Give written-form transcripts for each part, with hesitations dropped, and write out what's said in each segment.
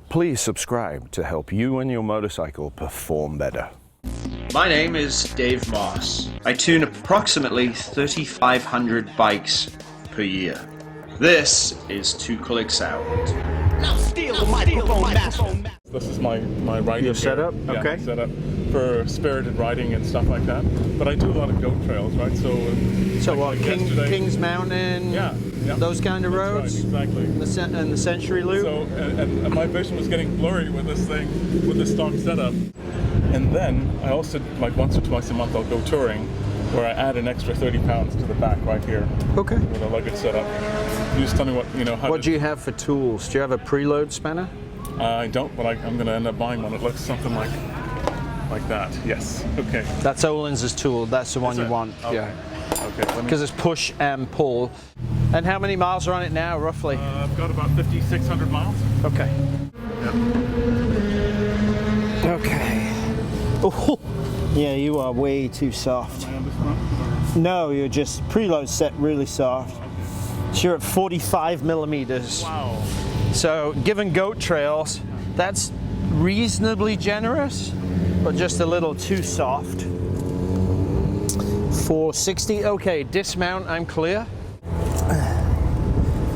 Please subscribe to help you and your motorcycle perform better. My name is Dave Moss. I tune approximately 3,500 bikes per year. This is Two Click Sound. Now steal the microphone master. This is my riding Your setup? gear. Yeah, okay. Setup for spirited riding and stuff like that. But I do a lot of goat trails, right? So what, Kings Mountain? Yeah. Those kind of roads? Right, exactly. And the Century Loop? So, and my vision was getting blurry with this thing, with this stock setup. And then I also, like once or twice a month, I'll go touring, where I add an extra 30 pounds to the back right here. Okay. With a luggage setup. You just tell me what do you have for tools? Do you have a preload spanner? I don't, but I'm going to end up buying one. It looks something like that. Yes. Okay. That's Ohlins' tool. That's the one you want. Okay. Yeah. Okay. Because it's push and pull. And how many miles are on it now, roughly? I've got about 5,600 miles. Okay. Yep. Okay. Oh, yeah, you are way too soft. Am I on this front? No, you're just preload set really soft. So you're at 45 millimeters. Wow. So given goat trails, that's reasonably generous, but just a little too soft. 460, okay, dismount, I'm clear.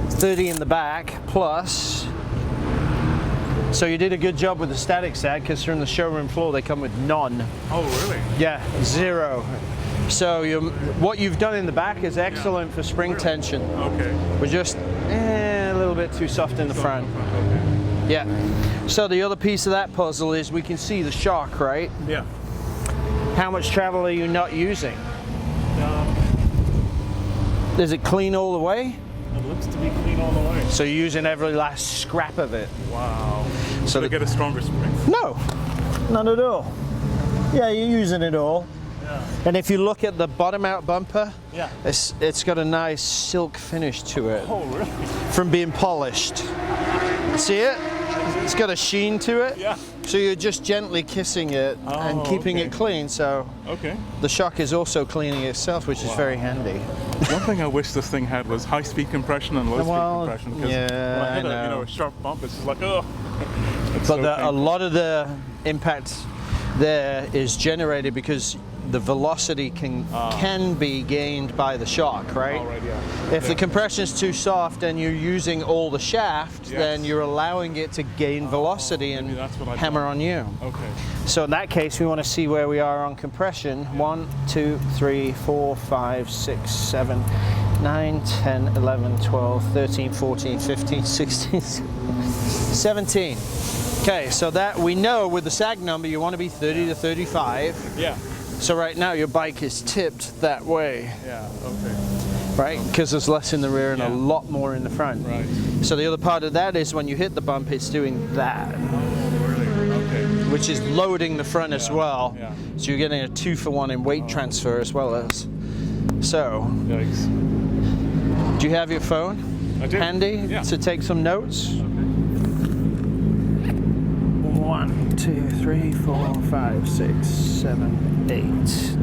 30 in the back, plus. So you did a good job with the static sag, because from the showroom floor they come with none. Oh, really? Yeah, 0. So what you've done in the back is excellent for spring tension. Okay. We're just a little bit too soft in the front. Okay. Yeah. So the other piece of that puzzle is we can see the shock, right? Yeah. How much travel are you not using? Is it clean all the way? It looks to be clean all the way. So you're using every last scrap of it? Wow. So to get a stronger spring? No, not at all. Yeah, you're using it all. Yeah. And if you look at the bottom out bumper, Yeah. it's got a nice silk finish to it. Oh, really? From being polished. See it? It's got a sheen to it. Yeah. So you're just gently kissing it and keeping it clean. So the shock is also cleaning itself, which is very handy. One thing I wish this thing had was high-speed compression and low-speed compression. Because when I hit a sharp bump, it's just like, oh. A lot of the impact there is generated because the velocity can be gained by the shock, right? Oh, right, yeah. If the compression's too soft and you're using all the shaft, then you're allowing it to gain velocity and hammer on you. Okay. So in that case, we want to see where we are on compression. 1, 2, 3, 4, 5, 6, 7, 9, 10, 11, 12, 13, 14, 15, 16, 17. Okay, so that we know with the sag number, you want to be 30 to 35. Yeah. So right now your bike is tipped that way. Yeah, okay. Right? Because there's less in the rear and a lot more in the front. Right. So the other part of that is when you hit the bump, it's doing that. Oh, really? Okay. Which is loading the front as well. Yeah. So you're getting a 2-for-1 in weight transfer as well as. So, Yikes. do you have your phone handy to take some notes? Okay. 1, 2, 3, 4, 5, 6, 7, 8,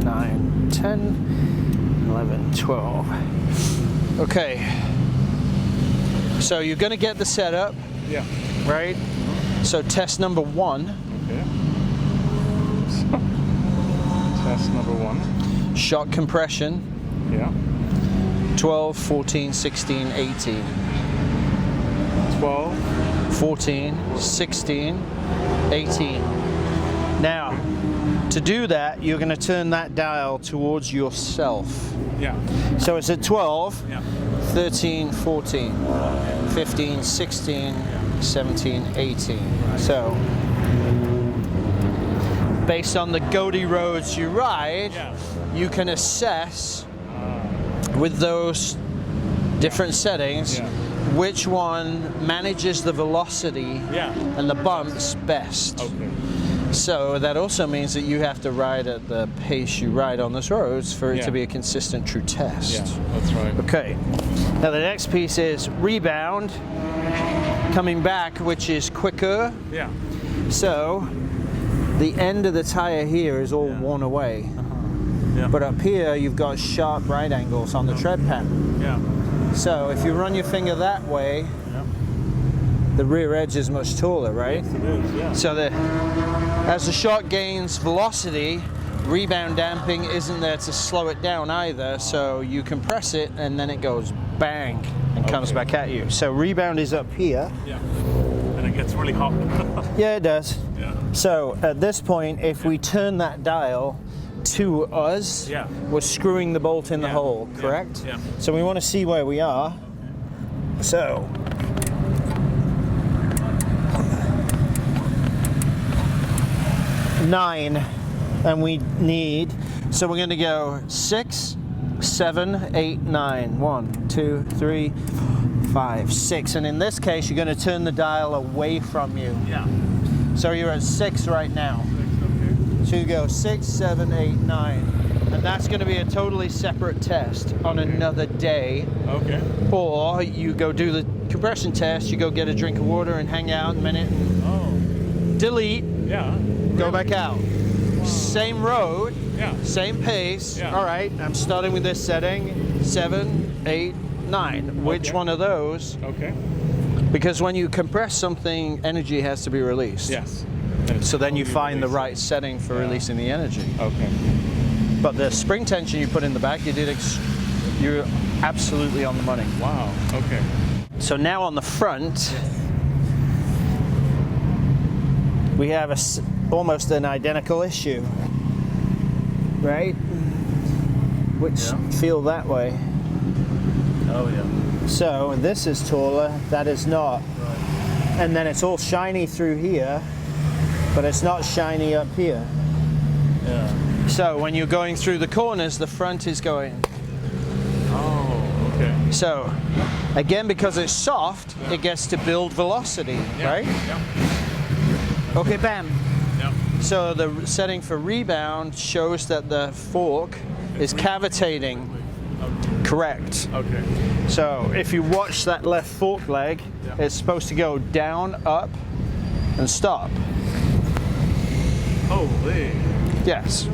9, 10, 11, 12. Okay. So you're going to get the setup. Yeah. Right? So test number 1. Okay. Test number 1. Shock compression. Yeah. 12, 14, 16, 18. 12. 14, 16, 18. Now, to do that, you're going to turn that dial towards yourself. Yeah. So it's at 12, Yeah. 13, 14, 15, 16, 17, 18. So, based on the goaty roads you ride, you can assess with those different settings which one manages the velocity and the bumps best. Okay. So that also means that you have to ride at the pace you ride on those roads for it to be a consistent, true test. Yeah, that's right. Okay. Now the next piece is rebound, coming back, which is quicker. Yeah. So the end of the tire here is all worn away. Yeah. But up here you've got sharp right angles on the tread pan. Yeah. So if you run your finger that way, the rear edge is much taller, right? Yes, it is, yeah. So as the shot gains velocity, rebound damping isn't there to slow it down either, so you compress it and then it goes bang and comes back at you. So rebound is up here. Yeah. And it gets really hot. Yeah, it does. Yeah. So at this point, if we turn that dial to us, Yeah. we're screwing the bolt in the hole, correct? Yeah. So we want to see where we are. So 9, and we need, so we're going to go 6, 7, 8, 9. 1, 2, 3, 5, 6. And in this case, you're going to turn the dial away from you. Yeah. So you're at 6 right now. Okay. So you go 6, 7, 8, 9. And that's going to be a totally separate test on another day. Okay. Or you go do the compression test, you go get a drink of water and hang out a minute and delete, Yeah. go back out. Same road, Yeah. same pace. Yeah. All right, I'm starting with this setting, 7, 8, 9. Which Okay. one of those? Okay. Because when you compress something, energy has to be released. Yes. So then you find the right setting for releasing the energy. Okay. But the spring tension you put in the back, you're absolutely on the money. Wow. Okay. So now on the front, we have almost an identical issue, right? Which feel that way. Oh yeah. So this is taller, that is not. Right. And then it's all shiny through here, but it's not shiny up here. Yeah. So when you're going through the corners, the front is going. Oh, okay. So again, because it's soft, it gets to build velocity, right? Yeah. Okay, bam. Yeah. So the setting for rebound shows that the fork is cavitating. Correct. Okay. So if you watch that left fork leg, it's supposed to go down, up, and stop. Holy. Yes.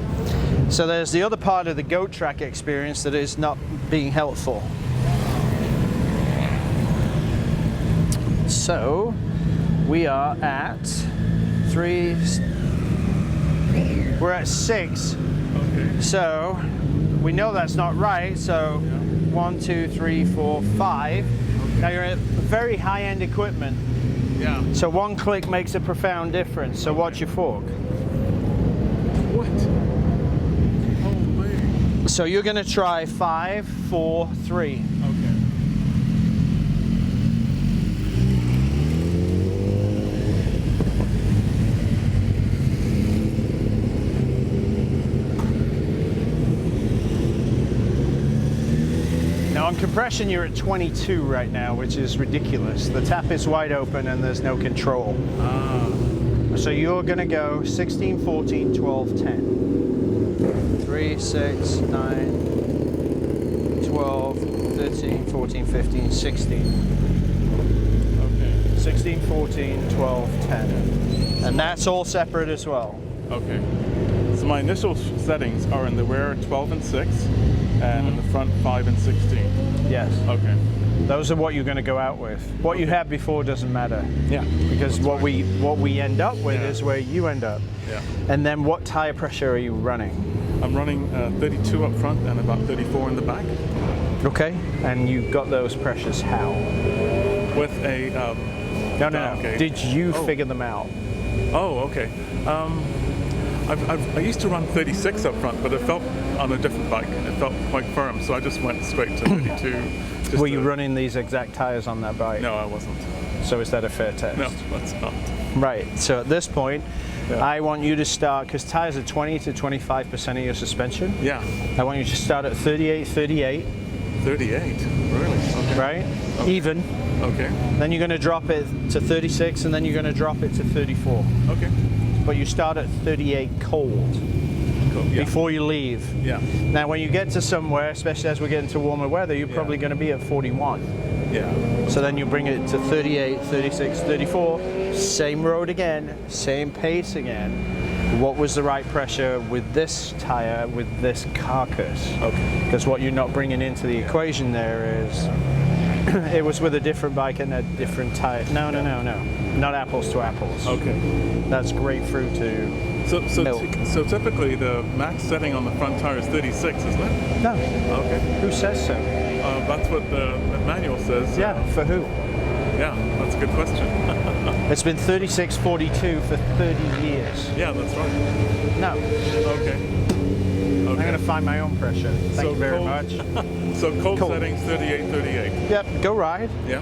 So there's the other part of the goat track experience that is not being helpful. So we are at 3, we're at 6. Okay. So we know that's not right. So 1, 2, 3, 4, 5. Now you're at very high-end equipment. Yeah. So one click makes a profound difference. So watch your fork. What? Holy. So you're going to try 5, 4, 3. Okay. Now on compression you're at 22 right now, which is ridiculous. The tap is wide open and there's no control. So you're going to go 16, 14, 12, 10. 3, 6, 9, 12, 13, 14, 15, 16. Okay. 16, 14, 12, 10. And that's all separate as well. Okay. So my initial settings are in the rear 12 and 6, and in the front 5 and 16. Yes. Okay. Those are what you're going to go out with. What you had before doesn't matter. Yeah. Because what we end up with Yeah. is where you end up. Yeah. And then what tire pressure are you running? I'm running 32 up front and about 34 in the back. Okay. And you got those pressures how? With a No. okay. Did you Oh. figure them out? Oh, okay. I used to run 36 up front, but it felt on a different bike. It felt quite firm, so I just went straight to 32. just Were you to- running these exact tires on that bike? No, I wasn't. So is that a fair test? No, that's not. Right. So at this point, Yeah. I want you to start, because tires are 20 to 25% of your suspension. Yeah, I want you to start at 38, 38, 38. Really? Okay. right? Okay. Even. Okay. Then you're going to drop it to 36, and then you're going to drop it to 34. Okay. But you start at 38 cold Cool. Yeah. before you leave. Yeah. Now, when you get to somewhere, especially as we get into warmer weather, you're probably going to be at 41. Yeah. So then you bring it to 38, 36, 34, same road again, same pace again. What was the right pressure with this tire, with this carcass? Okay. Because what you're not bringing into the equation there is It was with a different bike and a different tire. No, not apples to apples. Okay. That's grapefruit to milk. So typically the max setting on the front tire is 36, isn't it? No. Okay. Who says so? That's what the manual says. Yeah, for who? Yeah, that's a good question. It's been 36.42 for 30 years. Yeah, that's right. No. Okay. I'm going to find my own pressure. Thank you very much. So cold settings 38. Yep, go ride Yeah.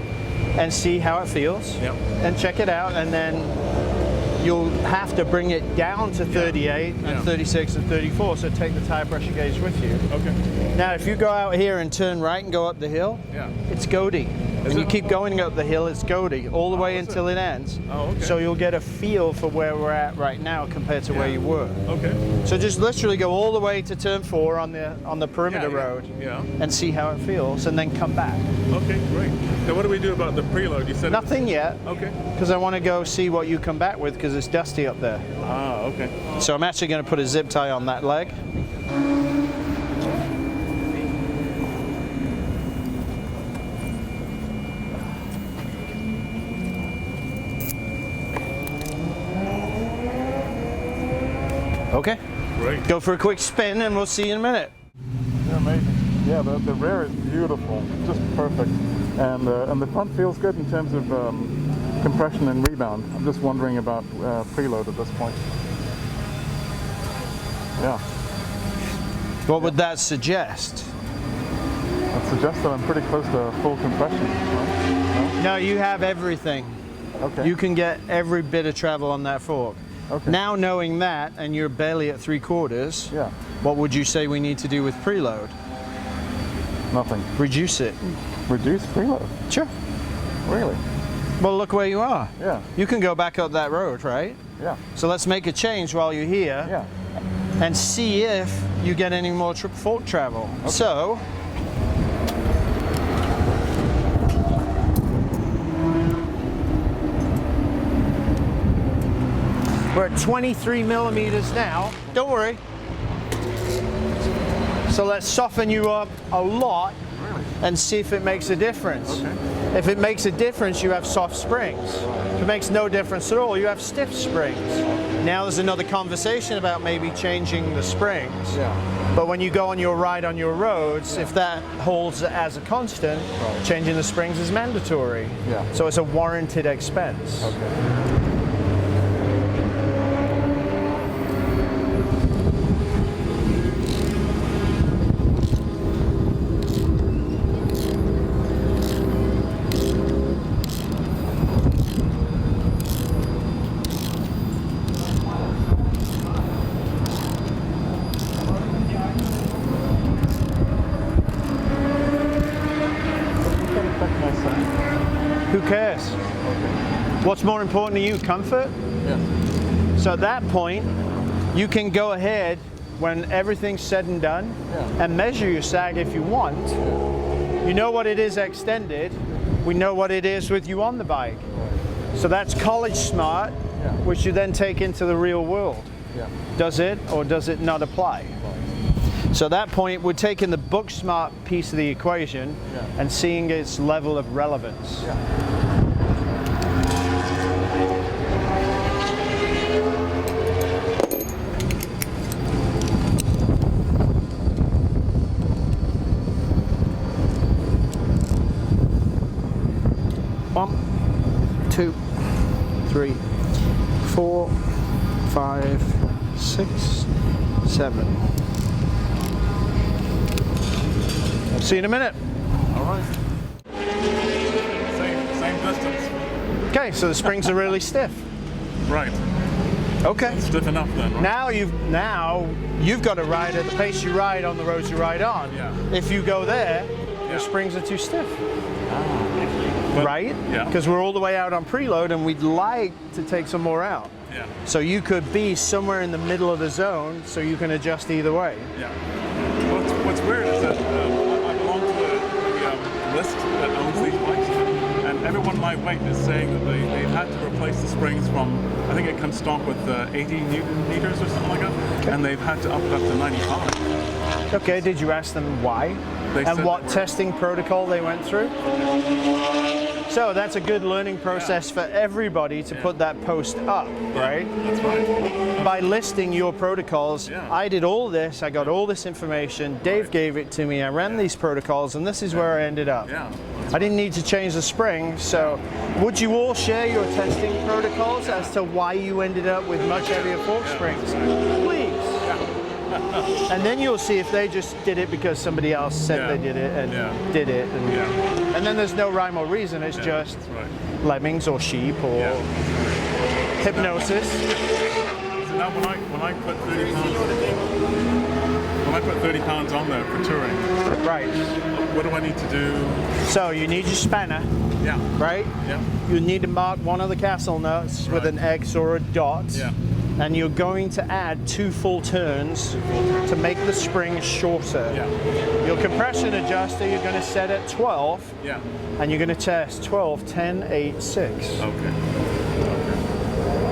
and see how it feels. Yep. And check it out, and then you'll have to bring it down to 38 and 36 and 34, so take the tire pressure gauge with you. Okay. Now, if you go out here and turn right and go up the hill, it's goaty. And you keep going up the hill, it's goaty, all the way until it ends. Oh, okay. So you'll get a feel for where we're at right now compared to where you were. Okay. So just literally go all the way to turn 4 on the perimeter road and see how it feels, and then come back. Okay, great. Now what do we do about the preload? You said Nothing yet. Okay. Because I want to go see what you come back with, because it's dusty up there. Ah, okay. So I'm actually going to put a zip tie on that leg. Okay. Great. Go for a quick spin and we'll see you in a minute. Yeah, amazing. Yeah, the rear is beautiful, just perfect, and the front feels good in terms of compression and rebound. I'm just wondering about preload at this point. Yeah. What would that suggest? That suggests that I'm pretty close to full compression. Right? No, you have everything. Okay. You can get every bit of travel on that fork. Okay. Now knowing that, and you're barely at 3/4, what would you say we need to do with preload? Nothing. Reduce it. Reduce preload? Sure. Really? Well, look where you are. Yeah. You can go back up that road, right? Yeah. So let's make a change while you're here. Yeah. And see if you get any more fork travel. Okay. So, we're at 23 millimeters now. Don't worry. So let's soften you up a lot and see if it makes a difference. Okay. If it makes a difference, you have soft springs. If it makes no difference at all, you have stiff springs. Now there's another conversation about maybe changing the springs. Yeah. But when you go on your ride on your roads, if that holds as a constant, changing the springs is mandatory. Yeah. So it's a warranted expense. Okay. Who cares? What's more important to you, comfort? Yeah. So at that point, you can go ahead when everything's said and done and measure your sag if you want. You know what it is extended. We know what it is with you on the bike. So that's college smart, which you then take into the real world. Yeah. Does it or does it not apply? So at that point, we're taking the book smart piece of the equation and seeing its level of relevance. One, 2, 3, 4, 5, 6, 7. I'll see you in a minute. All right. Same distance. Okay, so the springs are really stiff. Right. Okay. Stiff enough then, right? Now you've got to ride at the pace you ride on the roads you ride on. Yeah. If you go there, your springs are too stiff. But, right? Yeah. Because we're all the way out on preload and we'd like to take some more out. Yeah. So you could be somewhere in the middle of the zone so you can adjust either way. Yeah. What's weird is that I belong to the list that owns these bikes, and everyone my weight is saying that they've had to replace the springs from, I think it comes stock with 80 Newton meters or something like that, and they've had to up it up to 95. Okay, did you ask them why? and what testing protocol they went through. So that's a good learning process for everybody to put that post up, right? That's right. By listing your protocols, I did all this, I got all this information, Dave gave it to me, I ran these protocols, and this is where I ended up. Yeah. I didn't need to change the spring, so would you all share your testing protocols as to why you ended up with much heavier fork springs? Please. And then you'll see if they just did it because somebody else said they did it and did it. And then there's no rhyme or reason, it's just lemmings or sheep or hypnosis. So now when I put 30 pounds on there for touring, right? What do I need to do? So you need your spanner, right? Yeah. You need to mark one of the castle nuts with an X or a dot. Yeah. And you're going to add 2 full turns to make the spring shorter. Yeah. Your compression adjuster, you're going to set at 12. Yeah. And you're going to test 12, 10, 8, 6. Okay.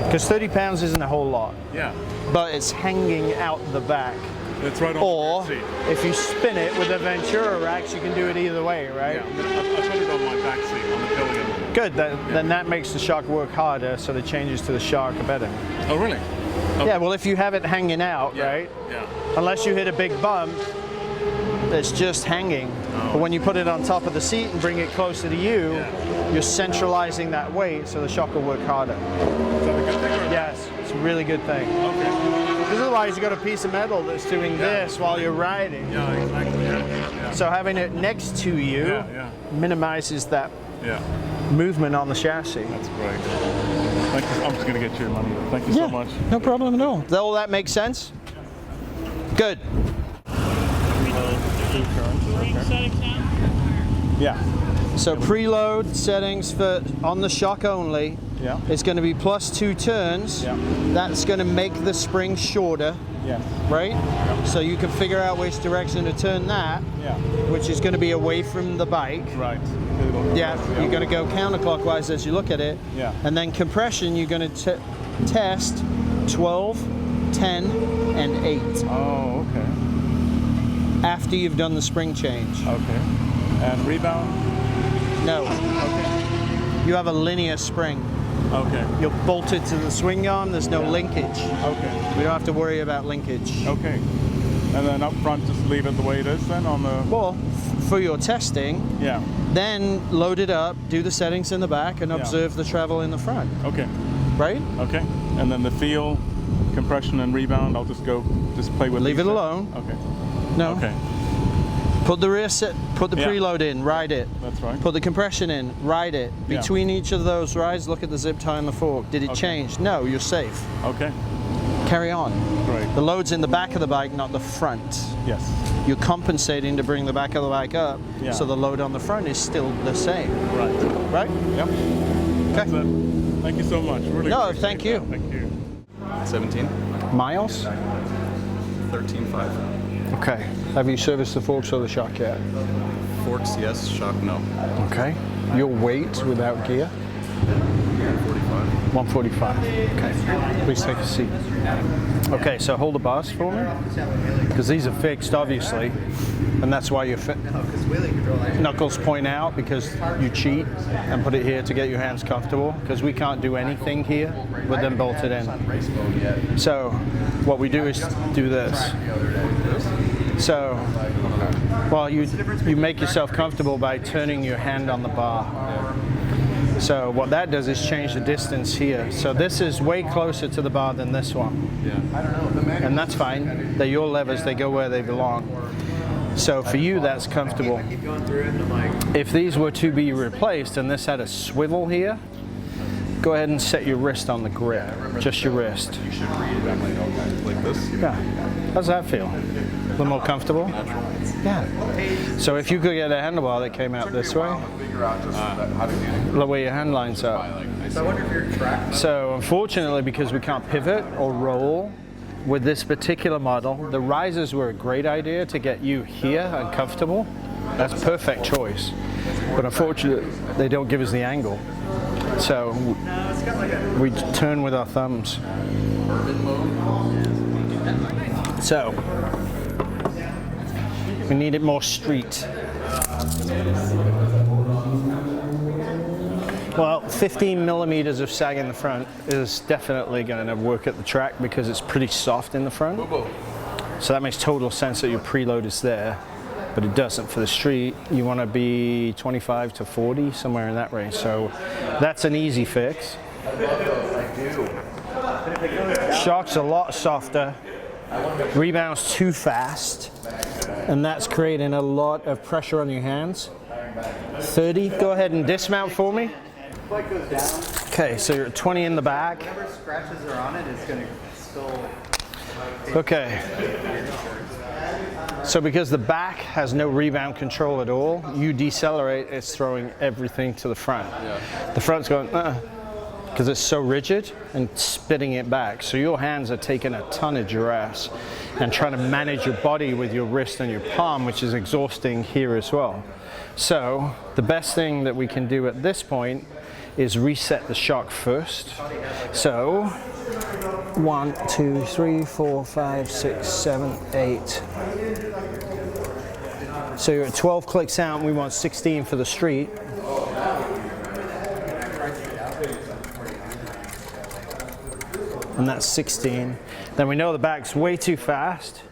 Because 30 pounds isn't a whole lot. Yeah. But it's hanging out the back. It's right on or the seat. If you spin it with the Ventura racks, you can do it either way, right? Yeah. I put it on my back seat on the pillion. Good. Then that makes the shock work harder, so the changes to the shock are better. Oh, really? Okay. Yeah, well, if you have it hanging out, right? Yeah. Unless you hit a big bump, it's just hanging. But when you put it on top of the seat and bring it closer to you, you're centralizing that weight, so the shock will work harder. Is that a good thing? Or Yes, it's a really good thing. Okay. Because otherwise, you've got a piece of metal that's doing this while you're riding. Yeah, exactly. Yeah. So having it next to you minimizes that movement on the chassis. That's great. Thank you. I'm just going to get your money. Thank you so much. No problem at all. Does all that make sense? Good. Yeah. So preload settings for on the shock only. Yeah. It's going to be +2 turns. Yeah. That's going to make the spring shorter. Yeah. Right? So you can figure out which direction to turn that, which is going to be away from the bike. Right. Yeah, you're going to go counterclockwise as you look at it. Yeah. And then compression, you're going to test 12, 10, and 8. Oh, okay. After you've done the spring change. Okay. And rebound? No. Okay. You have a linear spring. Okay. You're bolted to the swing arm, there's no linkage. Okay. We don't have to worry about linkage. Okay. And then up front, just leave it the way it is then on the... Well, for your testing, then load it up, do the settings in the back, and observe the travel in the front. Okay. Right? Okay. And then the feel, compression and rebound, I'll just play with Leave it these alone. Okay. No. Okay. Put the rear set, put the preload in, ride it. That's right. Put the compression in, ride it. Between each of those rides, look at the zip tie and the fork. Did it change? No, you're safe. Okay. Carry on. Great. The load's in the back of the bike, not the front. Yes. You're compensating to bring the back of the bike up, so the load on the front is still the same. Right. Right? Yep. Okay. That's it. Thank you so much. Really appreciate thank you. that. Thank you. 17. Miles? 13.5. Okay. Have you serviced the forks or the shock yet? Forks, yes. Shock, no. Okay. Your weight without gear? 45. 145. Okay. Please take a seat. Okay, so hold the bars for me. Because these are fixed, obviously. And that's why your knuckles point out, because you cheat and put it here to get your hands comfortable. Because we can't do anything here with them bolted in. So what we do is do this. So, well, you make yourself comfortable by turning your hand on the bar. So what that does is change the distance here. So this is way closer to the bar than this one. And that's fine. They're your levers, they go where they belong. So for you, that's comfortable. If these were to be replaced and this had a swivel here, go ahead and set your wrist on the grip, just your wrist. You should read it like this. Yeah. How's that feel? A little more comfortable? Yeah. So if you could get a handlebar that came out this way, the way your hand lines up. So unfortunately, because we can't pivot or roll with this particular model, the risers were a great idea to get you here and comfortable. That's a perfect choice. But unfortunately, they don't give us the angle. So we turn with our thumbs. We need it more street. Well, 15 millimeters of sag in the front is definitely going to work at the track because it's pretty soft in the front. So that makes total sense that your preload is there, but it doesn't for the street. You want to be 25 to 40, somewhere in that range. So that's an easy fix. Shock's a lot softer, rebounds too fast, and that's creating a lot of pressure on your hands. 30, go ahead and dismount for me. Okay, so you're at 20 in the back. Whatever scratches are on it is going to still... Okay. So because the back has no rebound control at all, you decelerate, it's throwing everything to the front. The front's going, because it's so rigid and spitting it back. So your hands are taking a ton of duress and trying to manage your body with your wrist and your palm, which is exhausting here as well. So the best thing that we can do at this point is reset the shock first. So 1, 2, 3, 4, 5, 6, 7, 8. So you're at 12 clicks out and we want 16 for the street. And that's 16. Then we know the back's way too fast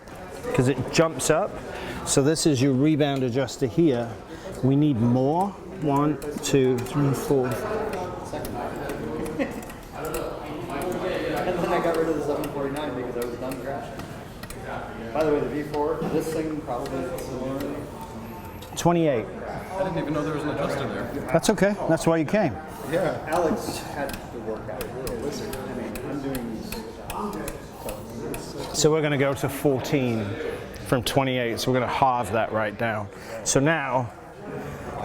because it jumps up. So this is your rebound adjuster here. We need more. 1, 2, 3, 4. And then I got rid of the 749 because I was done crashing. By the way, the V4, this thing probably is similar. 28. I didn't even know there was an adjuster there. That's okay. That's why you came. Yeah. Alex had to work out. You're a wizard. I mean, I'm doing these. So we're going to go to 14 from 28. So we're going to halve that right down. So now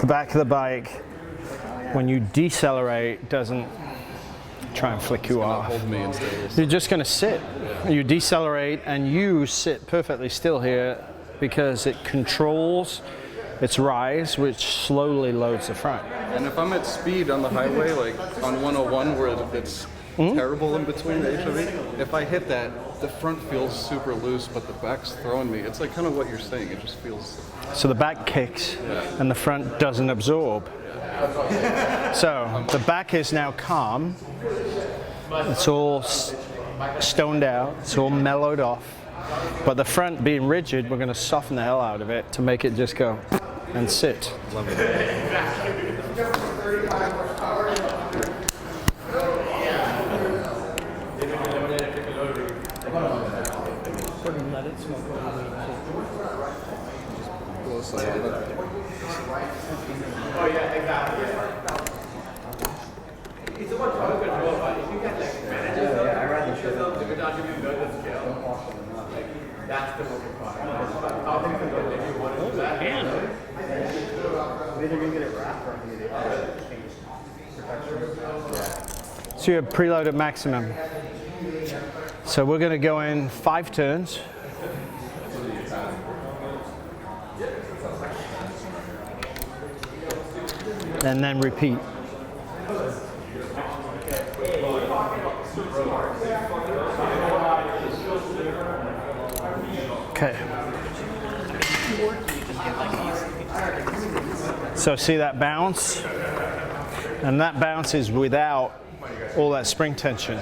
the back of the bike, when you decelerate, doesn't try and flick you off. Hold me and stay. You're just going to sit. You decelerate and you sit perfectly still here because it controls its rise, which slowly loads the front. And if I'm at speed on the highway, like on 101 where it's terrible in between the HOV, if I hit that, the front feels super loose, but the back's throwing me. It's like kind of what you're saying. It just feels... So the back kicks and the front doesn't absorb. So the back is now calm. It's all stoned out. It's all mellowed off. But the front being rigid, we're going to soften the hell out of it to make it just go and sit. Love it. So you're preload at maximum. So we're going to go in 5 turns. And then repeat. Okay. So see that bounce? And that bounce is without all that spring tension.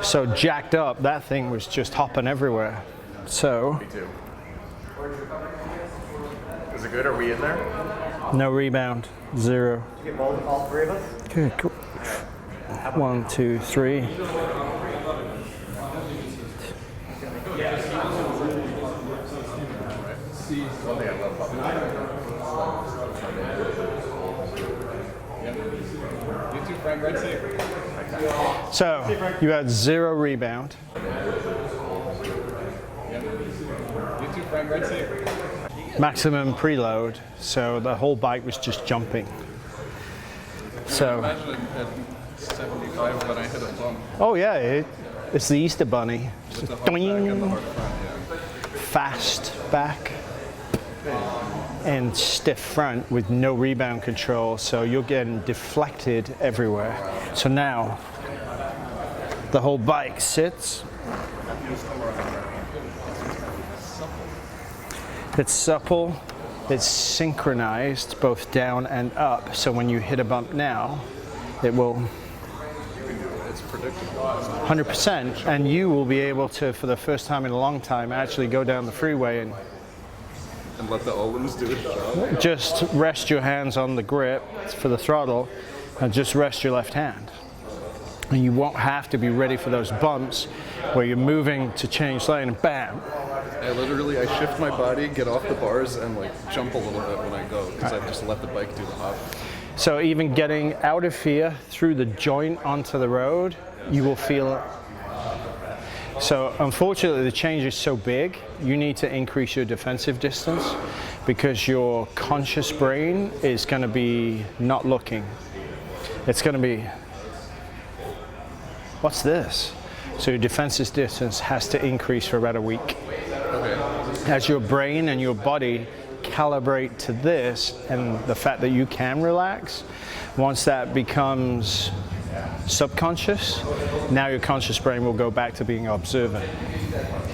So jacked up, that thing was just hopping everywhere. So. Me too. Is it good? Are we in there? No rebound, 0. Did you get both, all 3 of us? Good, cool. 1, 2, 3. So you had 0 rebound. Maximum preload, so the whole bike was just jumping. So Imagine at 75 when I hit a bump. oh yeah, it's the Easter Bunny. With the hard back and the hard front, yeah. Fast back and stiff front with no rebound control, so you're getting deflected everywhere. So now the whole bike sits. It's supple, it's synchronized both down and up, so when you hit a bump now, it will It's predictable. 100%, and you will be able to, for the first time in a long time, actually go down the freeway and Let the Ohlins do its job. just rest your hands on the grip for the throttle and just rest your left hand. And you won't have to be ready for those bumps where you're moving to change lane and bam. I shift my body, get off the bars, and like jump a little bit when I go, because I just let the bike do the hop. So even getting out of here through the joint onto the road, you will feel it. So unfortunately, the change is so big, you need to increase your defensive distance because your conscious brain is going to be not looking. It's going to be, what's this? So your defensive distance has to increase for about a week. Okay. As your brain and your body calibrate to this and the fact that you can relax, once that becomes subconscious, now your conscious brain will go back to being observant,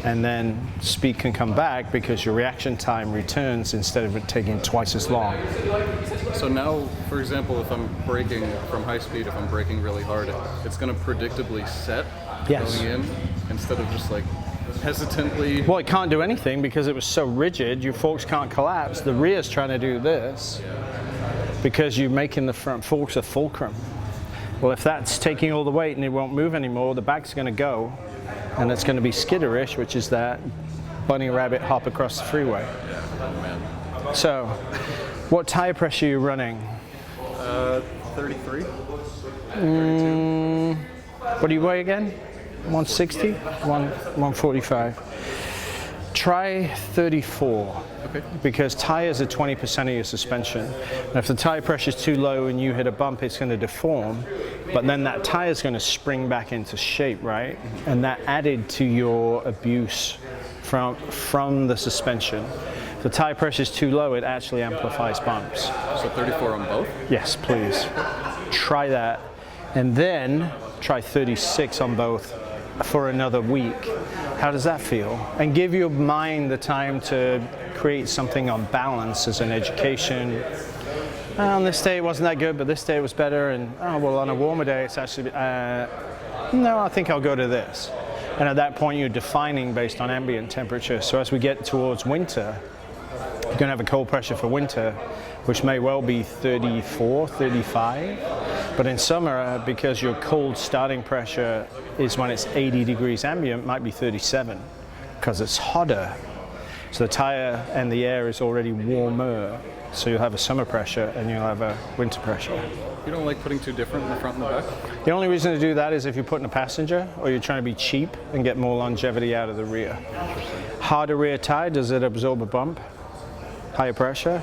and then speed can come back because your reaction time returns instead of it taking twice as long. So now, for example, if I'm braking from high speed, if I'm braking really hard, it's going to predictably set Yes. going in instead of just like hesitantly. Well, it can't do anything because it was so rigid, your forks can't collapse. The rear's trying to do this because you're making the front forks a fulcrum. Well, if that's taking all the weight and it won't move anymore, the back's going to go, and it's going to be skitterish, which is that bunny rabbit hop across the freeway. So, what tire pressure are you running? 33. What do you weigh again? 160? 145. Try 34. Okay. Because tires are 20% of your suspension. And if the tire pressure is too low and you hit a bump, it's going to deform. But then that tire is going to spring back into shape, right? And that added to your abuse from the suspension. If the tire pressure is too low, it actually amplifies bumps. So 34 on both? Yes, please. Try that. And then try 36 on both for another week. How does that feel? And give your mind the time to create something on balance as an education. On this day it wasn't that good, but this day it was better. And oh, well, on a warmer day it's actually, no, I think I'll go to this. And at that point you're defining based on ambient temperature. So as we get towards winter, you're going to have a cold pressure for winter, which may well be 34, 35. But in summer, because your cold starting pressure is when it's 80 degrees ambient, might be 37, because it's hotter. So the tire and the air is already warmer. So you'll have a summer pressure and you'll have a winter pressure. You don't like putting two different in the front and the back? The only reason to do that is if you're putting a passenger or you're trying to be cheap and get more longevity out of the rear. Harder rear tire, does it absorb a bump? Higher pressure?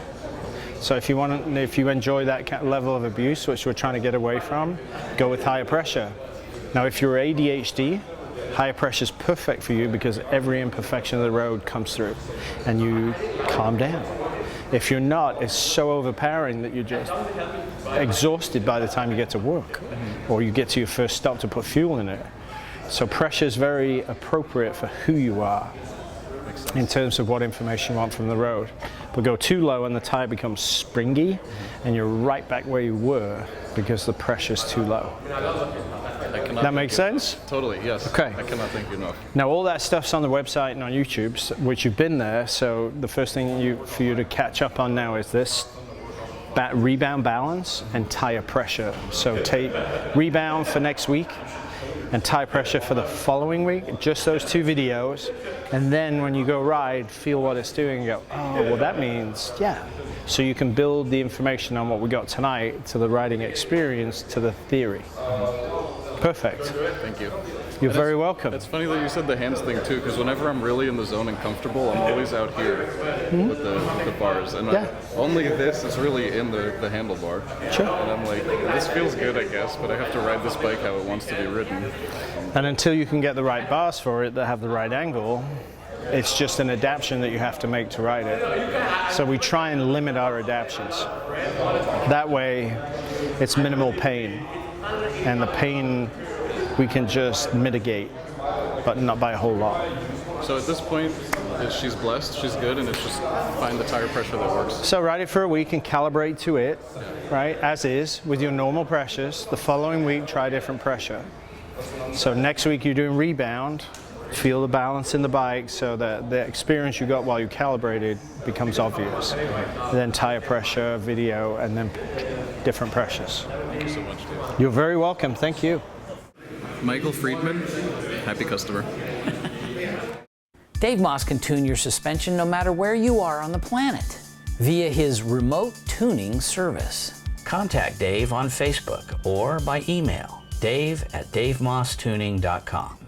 So if you enjoy that level of abuse, which we're trying to get away from, go with higher pressure. Now, if you're ADHD, higher pressure is perfect for you because every imperfection of the road comes through, and you calm down. If you're not, it's so overpowering that you're just exhausted by the time you get to work, or you get to your first stop to put fuel in it. So pressure is very appropriate for who you are in terms of what information you want from the road. But go too low and the tire becomes springy and you're right back where you were because the pressure's too low. That makes sense? Totally, yes. Okay. I cannot thank you enough. Now all that stuff's on the website and on YouTube, which you've been there, so the first thing for you to catch up on now is this rebound balance and tire pressure. So take rebound for next week and tire pressure for the following week, just those two videos, and then when you go ride, feel what it's doing and go, oh, well that means, yeah. So you can build the information on what we got tonight to the riding experience to the theory. Perfect. Thank you. You're very welcome. It's funny that you said the hands thing too, because whenever I'm really in the zone and comfortable, I'm always out here with the bars, and only this is really in the handlebar. Sure. And I'm like, this feels good, I guess, but I have to ride this bike how it wants to be ridden. And until you can get the right bars for it that have the right angle, it's just an adaptation that you have to make to ride it. So we try and limit our adaptations. That way, it's minimal pain. And the pain we can just mitigate. but not by a whole lot. So at this point, she's blessed, she's good, and it's just find the tire pressure that works. So ride it for a week and calibrate to it, right, as is, with your normal pressures. The following week, try different pressure. So next week you're doing rebound, feel the balance in the bike so that the experience you got while you calibrated becomes obvious. Then tire pressure, video, and then different pressures. Thank you so much, Dave. You're very welcome, thank you. Michael Friedman, happy customer. Dave Moss can tune your suspension no matter where you are on the planet via his remote tuning service. Contact Dave on Facebook or by email, dave@davemosstuning.com.